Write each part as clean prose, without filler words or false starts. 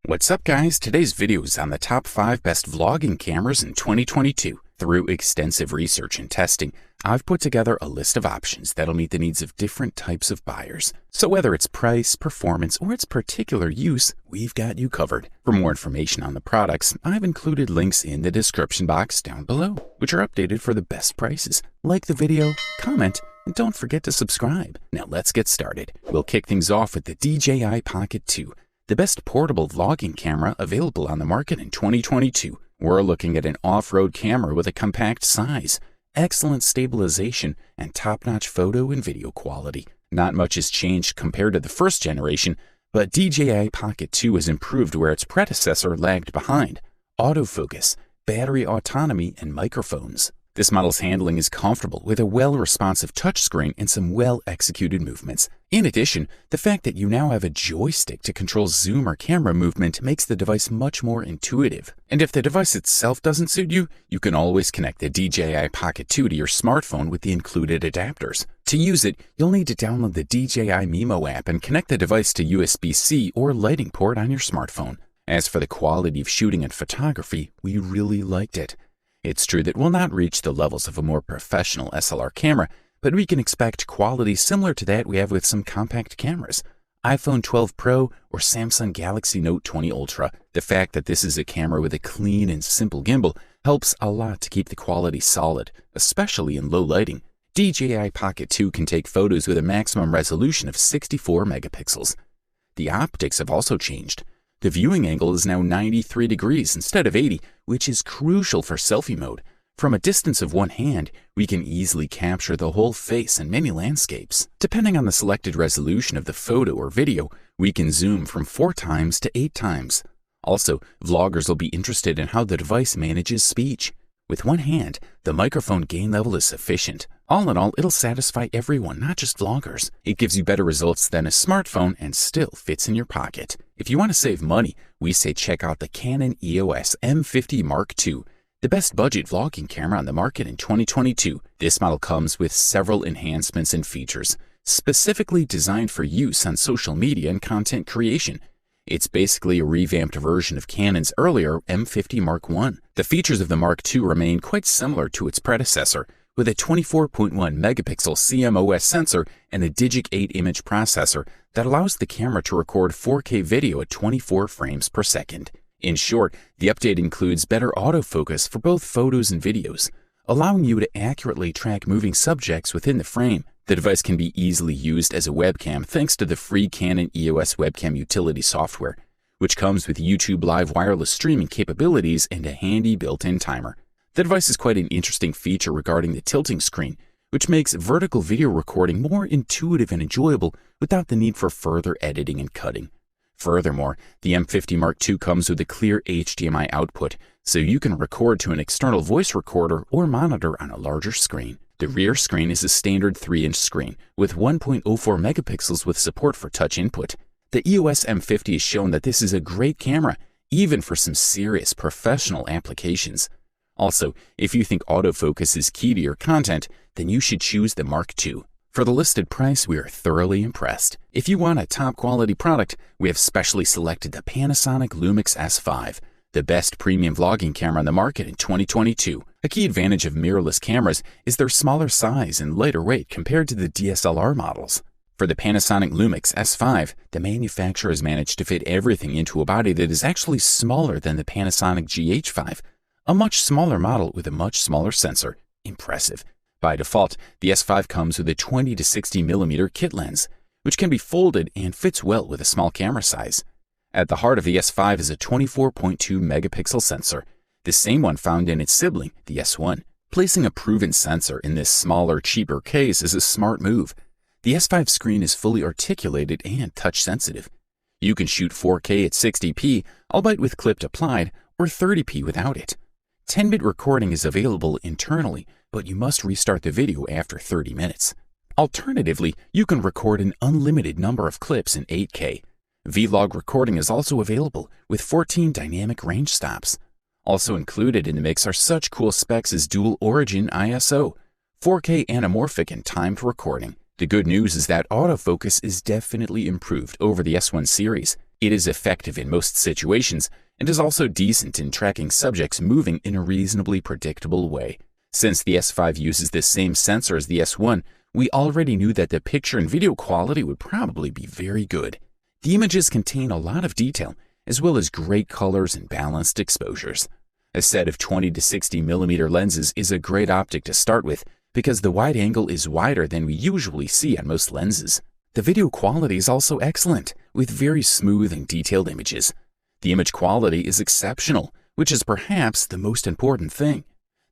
What's up guys, today's video is on the top 5 best vlogging cameras in 2022. Through extensive research and testing, I've put together a list of options that'll meet the needs of different types of buyers. So whether it's price, performance, or its particular use, we've got you covered. For more information on the products, I've included links in the description box down below, which are updated for the best prices. Like the video, comment, and don't forget to subscribe. Now let's get started. We'll kick things off with the DJI Pocket 2. The best portable vlogging camera available on the market in 2022. We're looking at an off-road camera with a compact size, excellent stabilization, and top-notch photo and video quality. Not much has changed compared to the first generation, but DJI Pocket 2 has improved where its predecessor lagged behind: autofocus, battery autonomy, and microphones. This model's handling is comfortable with a well-responsive touchscreen and some well-executed movements. In addition, the fact that you now have a joystick to control zoom or camera movement makes the device much more intuitive. And if the device itself doesn't suit you, you can always connect the DJI Pocket 2 to your smartphone with the included adapters. To use it, you'll need to download the DJI Mimo app and connect the device to USB-C or lighting port on your smartphone. As for the quality of shooting and photography, we really liked it. It's true that we'll not reach the levels of a more professional SLR camera, but we can expect quality similar to that we have with some compact cameras, iPhone 12 Pro or Samsung Galaxy Note 20 Ultra. The fact that this is a camera with a clean and simple gimbal helps a lot to keep the quality solid, especially in low lighting. DJI Pocket 2 can take photos with a maximum resolution of 64 megapixels. The optics have also changed. The viewing angle is now 93 degrees instead of 80, which is crucial for selfie mode. From a distance of one hand, we can easily capture the whole face and many landscapes. Depending on the selected resolution of the photo or video, we can zoom from 4 times to 8 times. Also, vloggers will be interested in how the device manages speech. With one hand, the microphone gain level is sufficient. All in all, it'll satisfy everyone, not just vloggers. It gives you better results than a smartphone and still fits in your pocket. If you want to save money, we say check out the Canon EOS M50 Mark II, the best budget vlogging camera on the market in 2022. This model comes with several enhancements and features, specifically designed for use on social media and content creation. It's basically a revamped version of Canon's earlier M50 Mark I. The features of the Mark II remain quite similar to its predecessor, with a 24.1 megapixel CMOS sensor and a Digic 8 image processor that allows the camera to record 4K video at 24 frames per second. In short, the update includes better autofocus for both photos and videos, allowing you to accurately track moving subjects within the frame. The device can be easily used as a webcam thanks to the free Canon EOS Webcam utility software, which comes with YouTube live wireless streaming capabilities and a handy built-in timer. The device has quite an interesting feature regarding the tilting screen, which makes vertical video recording more intuitive and enjoyable without the need for further editing and cutting. Furthermore, the M50 Mark II comes with a clear HDMI output, so you can record to an external voice recorder or monitor on a larger screen. The rear screen is a standard 3-inch screen with 1.04 megapixels with support for touch input. The EOS M50 has shown that this is a great camera, even for some serious professional applications. Also, if you think autofocus is key to your content, then you should choose the Mark II. For the listed price, we are thoroughly impressed. If you want a top-quality product, we have specially selected the Panasonic LUMIX S5, the best premium vlogging camera on the market in 2022. A key advantage of mirrorless cameras is their smaller size and lighter weight compared to the DSLR models. For the Panasonic LUMIX S5, the manufacturer has managed to fit everything into a body that is actually smaller than the Panasonic GH5, a much smaller model with a much smaller sensor. Impressive. By default, the S5 comes with a 20 to 60 millimeter kit lens, which can be folded and fits well with a small camera size. At the heart of the S5 is a 24.2 megapixel sensor, the same one found in its sibling, the S1. Placing a proven sensor in this smaller, cheaper case is a smart move. The S5 screen is fully articulated and touch sensitive. You can shoot 4K at 60p, albeit with clip applied, or 30p without it. 10-bit recording is available internally, but you must restart the video after 30 minutes. Alternatively, you can record an unlimited number of clips in 8K. Vlog recording is also available with 14 dynamic range stops. Also included in the mix are such cool specs as dual origin ISO, 4K anamorphic and timed recording. The good news is that autofocus is definitely improved over the S1 series. It is effective in most situations and is also decent in tracking subjects moving in a reasonably predictable way. Since the S5 uses the same sensor as the S1, we already knew that the picture and video quality would probably be very good. The images contain a lot of detail, as well as great colors and balanced exposures. A set of 20 to 60 millimeter lenses is a great optic to start with because the wide angle is wider than we usually see on most lenses. The video quality is also excellent, with very smooth and detailed images. The image quality is exceptional, which is perhaps the most important thing.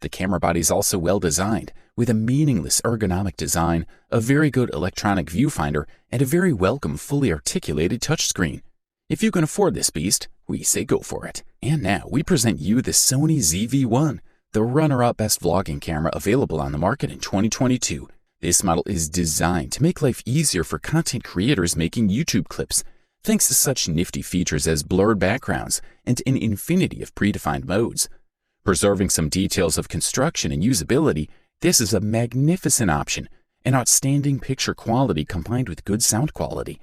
The camera body is also well designed, with a meaningless ergonomic design, a very good electronic viewfinder, and a very welcome fully articulated touchscreen. If you can afford this beast, we say go for it. And now we present you the Sony ZV-1, the runner-up best vlogging camera available on the market in 2022. This model is designed to make life easier for content creators making YouTube clips, thanks to such nifty features as blurred backgrounds and an infinity of predefined modes. Preserving some details of construction and usability, this is a magnificent option, an outstanding picture quality combined with good sound quality.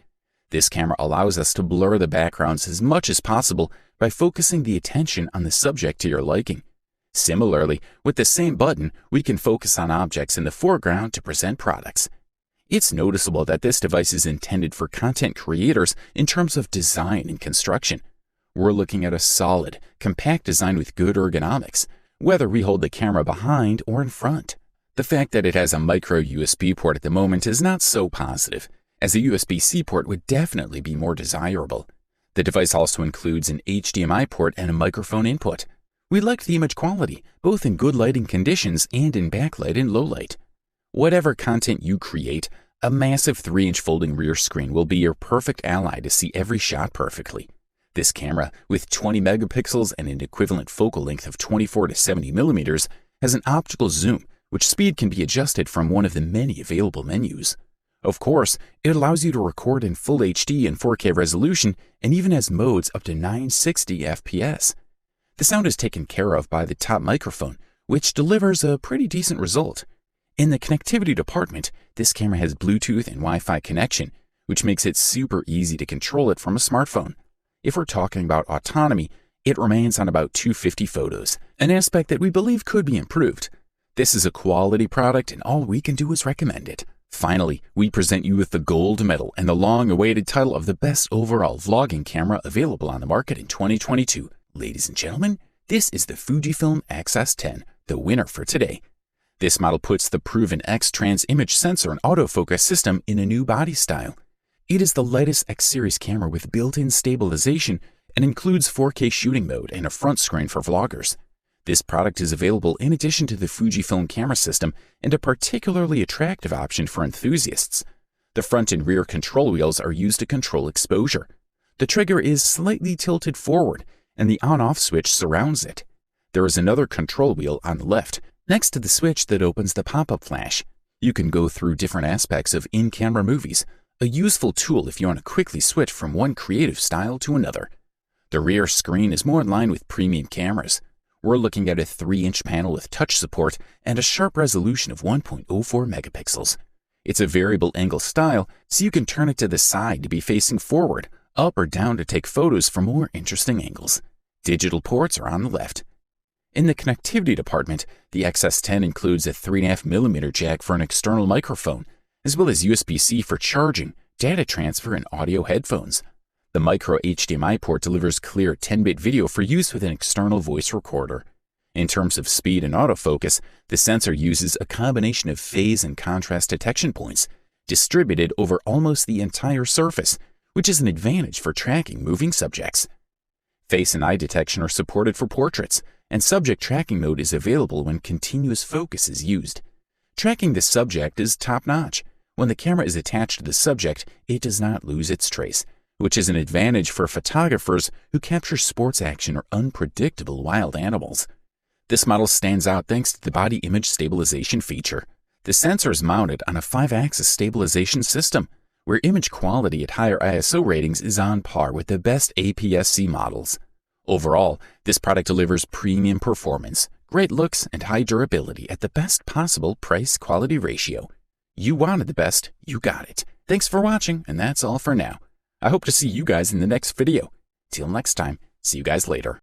This camera allows us to blur the backgrounds as much as possible by focusing the attention on the subject to your liking. Similarly, with the same button, we can focus on objects in the foreground to present products. It's noticeable that this device is intended for content creators in terms of design and construction. We're looking at a solid, compact design with good ergonomics, whether we hold the camera behind or in front. The fact that it has a micro USB port at the moment is not so positive, as a USB-C port would definitely be more desirable. The device also includes an HDMI port and a microphone input. We liked the image quality, both in good lighting conditions and in backlight and low light. Whatever content you create, a massive 3-inch folding rear screen will be your perfect ally to see every shot perfectly. This camera, with 20 megapixels and an equivalent focal length of 24 to 70 millimeters, has an optical zoom, which speed can be adjusted from one of the many available menus. Of course, it allows you to record in full HD and 4K resolution and even has modes up to 960 FPS. The sound is taken care of by the top microphone, which delivers a pretty decent result. In the connectivity department, this camera has Bluetooth and Wi-Fi connection, which makes it super easy to control it from a smartphone. If we're talking about autonomy, it remains on about 250 photos, an aspect that we believe could be improved. This is a quality product and all we can do is recommend it. Finally, we present you with the gold medal and the long-awaited title of the best overall vlogging camera available on the market in 2022. Ladies and gentlemen, this is the Fujifilm X-S10, the winner for today. This model puts the proven X-Trans image sensor and autofocus system in a new body style. It is the lightest X-series camera with built-in stabilization and includes 4K shooting mode and a front screen for vloggers. This product is available in addition to the Fujifilm camera system and a particularly attractive option for enthusiasts. The front and rear control wheels are used to control exposure. The trigger is slightly tilted forward, and the on-off switch surrounds it. There is another control wheel on the left, next to the switch that opens the pop-up flash. You can go through different aspects of in-camera movies, a useful tool if you want to quickly switch from one creative style to another. The rear screen is more in line with premium cameras. We're looking at a 3-inch panel with touch support and a sharp resolution of 1.04 megapixels. It's a variable angle style, so you can turn it to the side to be facing forward, up or down to take photos from more interesting angles. Digital ports are on the left. In the connectivity department, the X-S10 includes a 3.5mm jack for an external microphone, as well as USB-C for charging, data transfer, and audio headphones. The micro HDMI port delivers clear 10-bit video for use with an external voice recorder. In terms of speed and autofocus, the sensor uses a combination of phase and contrast detection points, distributed over almost the entire surface, which is an advantage for tracking moving subjects. Face and eye detection are supported for portraits, and subject tracking mode is available when continuous focus is used. Tracking the subject is top-notch. When the camera is attached to the subject, it does not lose its trace, which is an advantage for photographers who capture sports action or unpredictable wild animals. This model stands out thanks to the body image stabilization feature. The sensor is mounted on a 5-axis stabilization system, where image quality at higher ISO ratings is on par with the best APS-C models. Overall, this product delivers premium performance, great looks, and high durability at the best possible price-quality ratio. You wanted the best, you got it. Thanks for watching, and that's all for now. I hope to see you guys in the next video. Till next time, see you guys later.